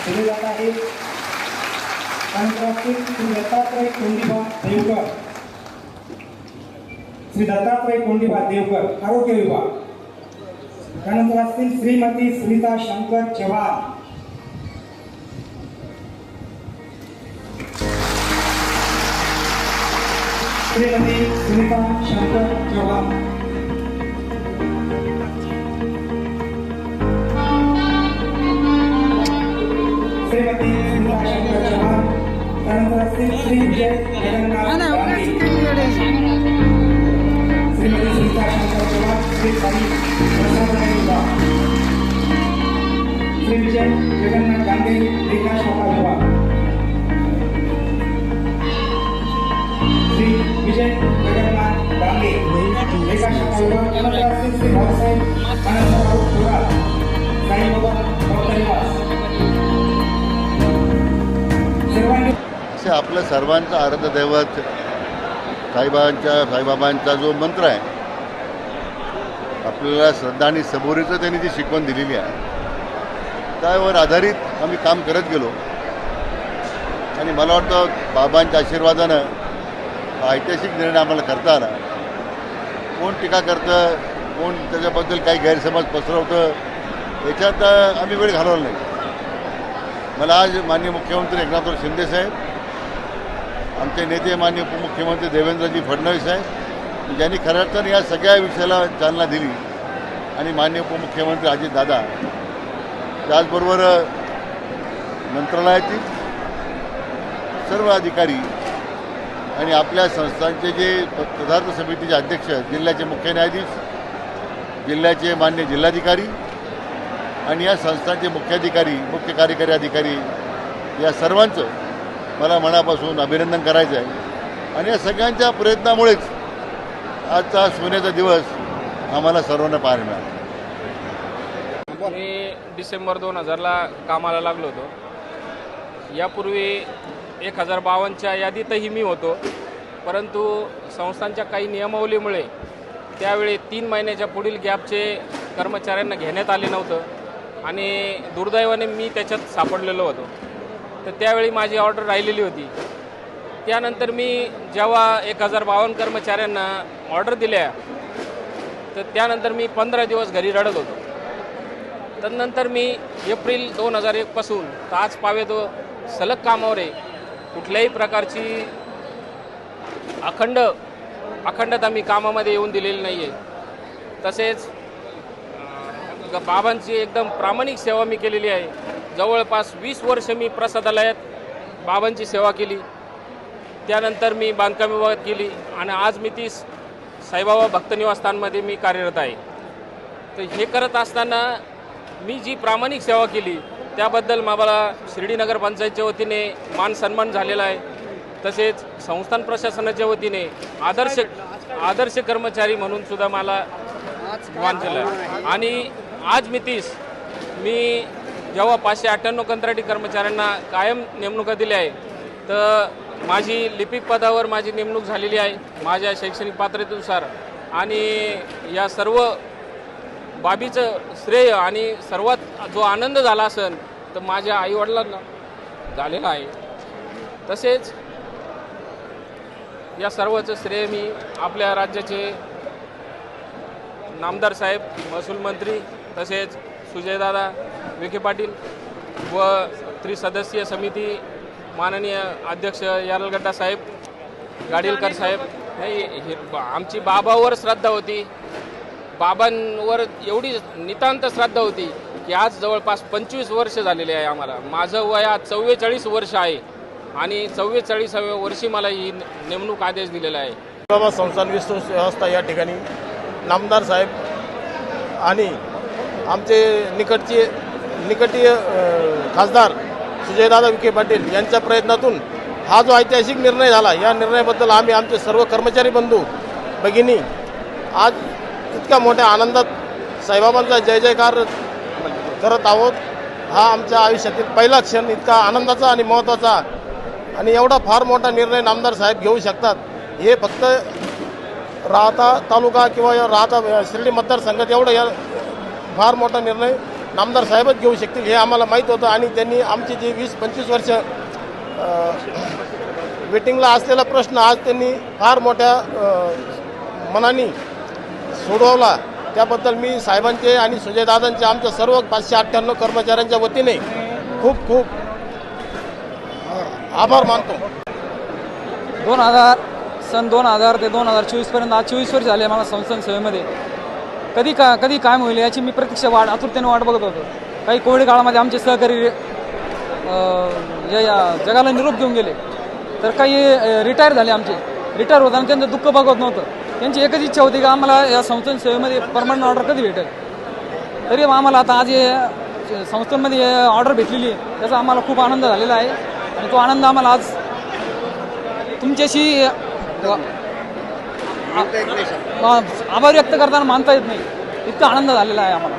दिले जात आहे। त्यानंतर श्री दत्तात्रय कोंडिबा देवकर, श्री दत्तात्रय कोंडिबा देवकर आरोग्य विभाग। त्यानंतर असतील श्रीमती सुनीता शंकर चव्हाण, श्रीमती सुनीता शंकर चव्हाण। श्रीमती सुनीता शंकर चव्हाण। त्यानंतर असतील श्री विजय जगन्नाथ गांधी, श्रीमती सुनीता शंकर चव्हाण, श्री हरी प्रसाद विभाग, श्री विजय जगन्नाथ गांधी विकास विभाग, श्री विजय जगन्नाथ गांधी विकास विभाग। त्यानंतर असतील श्री भाऊसाहेब आनंदराव थोरात, साईबाबा भक्तनिवास। असे आपलं सर्वांचं आराध्य दैवत साईबाबांचा जो मंत्र आहे, आपल्याला श्रद्धा आणि सबुरीचं त्यांनी जी शिकवण दिलेली आहे त्यावर आधारित आम्ही काम करत गेलो आणि मला वाटतं बाबांच्या आशीर्वादानं ऐतिहासिक निर्णय आम्हाला करता आला। कोण टीका करतं, कोण त्याच्याबद्दल काही गैरसमज पसरवतं याच्यात आम्ही वेळ घालवला नाही। मला आज माननीय मुख्यमंत्री एकनाथराव शिंदे साहेब, आमचे नेते माननीय उपमुख्यमंत्री देवेंद्रजी फडणवीस साहेब, ज्यांनी खरं तर या सगळ्या विषयाला चालना दिली, आणि माननीय उपमुख्यमंत्री अजितदादा, त्याचबरोबर मंत्रालयातील सर्व अधिकारी आणि आपल्या संस्थांचे जे पदार्थ समितीचे अध्यक्ष, जिल्ह्याचे मुख्य न्यायाधीश, जिल्ह्याचे मान्य जिल्हाधिकारी आणि या संस्थांचे मुख्याधिकारी, मुख्य कार्यकारी अधिकारी, या सर्वांचं मला मनापासून अभिनंदन करायचं आहे। आणि या सगळ्यांच्या प्रयत्नामुळेच आजचा सोन्याचा दिवस आम्हाला सर्वांना पाहायला मिळाला। मी डिसेंबर 2000ला कामाला लागलो होतो। यापूर्वी 1052च्या यादीतही मी होतो, परंतु संस्थांच्या काही नियमावलीमुळे त्यावेळी 3 महिन्याच्या पुढील गॅपचे कर्मचाऱ्यांना घेण्यात आले नव्हतं आणि दुर्दैवाने मी त्याच्यात सापडलेलो होतो। तर त्यावेळी माझी ऑर्डर राहिलेली होती। त्यानंतर मी जेव्हा 1052 कर्मचाऱ्यांना ऑर्डर दिल्या, तर त्यानंतर मी 15 दिवस घरी रडत होतो। त्यानंतर मी एप्रिल 2001 पासून तर आज पावेतो सलग कामावर आहे। कुठल्याही प्रकारची अखंडता मी कामामध्ये येऊन दिलेली नाही आहे। तसेच बाबांची एकदम प्रामाणिक सेवा मी केलेली आहे। जवळपास 20 वर्ष मी प्रसादालयात बाबांची सेवा केली, त्यानंतर मी बांधकाम विभागात केली आणि आज मी ती साईबाबा भक्तनिवासस्थानमध्ये मी कार्यरत आहे। तर हे करत असताना मी जी प्रामाणिक सेवा केली त्याबद्दल मला शिर्डी नगरपंचायतच्या वतीने मान सन्मान झालेला आहे। तसेच संस्थान प्रशासनाच्या वतीने आदर्श कर्मचारी म्हणून सुद्धा मला मान दिलं आहे। आणि आज मी जेव्हा 598 कंत्राटी कर्मचाऱ्यांना कायम नेमणुका दिल्या आहे, तर माझी लिपिक पदावर माझी नेमणूक झालेली आहे माझ्या शैक्षणिक पात्रतेनुसार। आणि या सर्व बाबीचं श्रेय आणि सर्वात जो आनंद झाला असेल तर माझ्या आईवडिलांना झालेला आहे। तसेच या सर्वाचं श्रेय मी आपल्या राज्याचे नामदार साहेब, महसूल मंत्री, तसेच सुजयदादा विखे पाटील व त्रिसदस्यीय समिती माननीय अध्यक्ष यारलगड्डा साहेब, गाडीलकर साहेब, नाही आमची बाबावर श्रद्धा होती। बाबांवर एवढी नितांत श्रद्धा होती की आज जवळपास 25 वर्ष झालेले आहे आम्हाला। माझं वय आज 44 वर्ष आहे आणि 44व्या वर्षी मला ही नेमणूक आदेश दिलेला आहे। बाबा संस्थान विस्तृत व्यवस्था या ठिकाणी नामदार साहेब आणि आमचे निकटीय खासदार सुजयदादा विखे पाटील यांच्या प्रयत्नातून हा जो ऐतिहासिक निर्णय झाला, या निर्णयाबद्दल आम्ही आमचे सर्व कर्मचारी बंधू भगिनी आज इतक्या मोठ्या आनंदात साईबाबांचा जय जयकार करत आहोत। हा आमच्या आयुष्यातील पहिला क्षण इतका आनंदाचा आणि महत्त्वाचा, आणि एवढा फार मोठा निर्णय नामदार साहेब घेऊ शकतात हे फक्त राहता तालुका किंवा राहता शिर्डी मतदारसंघात एवढं फार मोठा निर्णय नामदार साहेबच घेऊ शकतील हे आम्हाला माहीत होतं आणि त्यांनी आमची जी 20-25 वर्ष वेटिंगला असलेला प्रश्न आज त्यांनी फार मोठ्या मनाने सोडवला. त्याबद्दल मी साहेबांचे आणि सुजयदादांचे आमच्या सर्व 598 कर्मचाऱ्यांच्या वतीने खूप खूप आभार मानतो. 2000 ते 2024पर्यंत आज 24 वर्ष झाले मला संस्थान सेवेमध्ये. कधी काय होईल याची मी प्रतीक्षा आतुरतेने वाट बघत होतो. काही कोविड काळामध्ये आमचे सहकारी या जगाला निरोप देऊन गेले, तर काही रिटायर झाले. आमचे रिटायर होताना त्यांचं दुःख बघत नव्हतं. त्यांची एकच इच्छा होती की आम्हाला या संस्थान सेवेमध्ये परमनंट ऑर्डर कधी भेटेल. तरी आम्हाला आता आज हे संस्थांमध्ये ऑर्डर भेटलेली आहे त्याचा आम्हाला खूप आनंद झालेला आहे आणि तो आनंद आम्हाला आज तुमच्याशी आभार व्यक्त करताना मानता येत नाही, इतका आनंद झालेला आहे आम्हाला.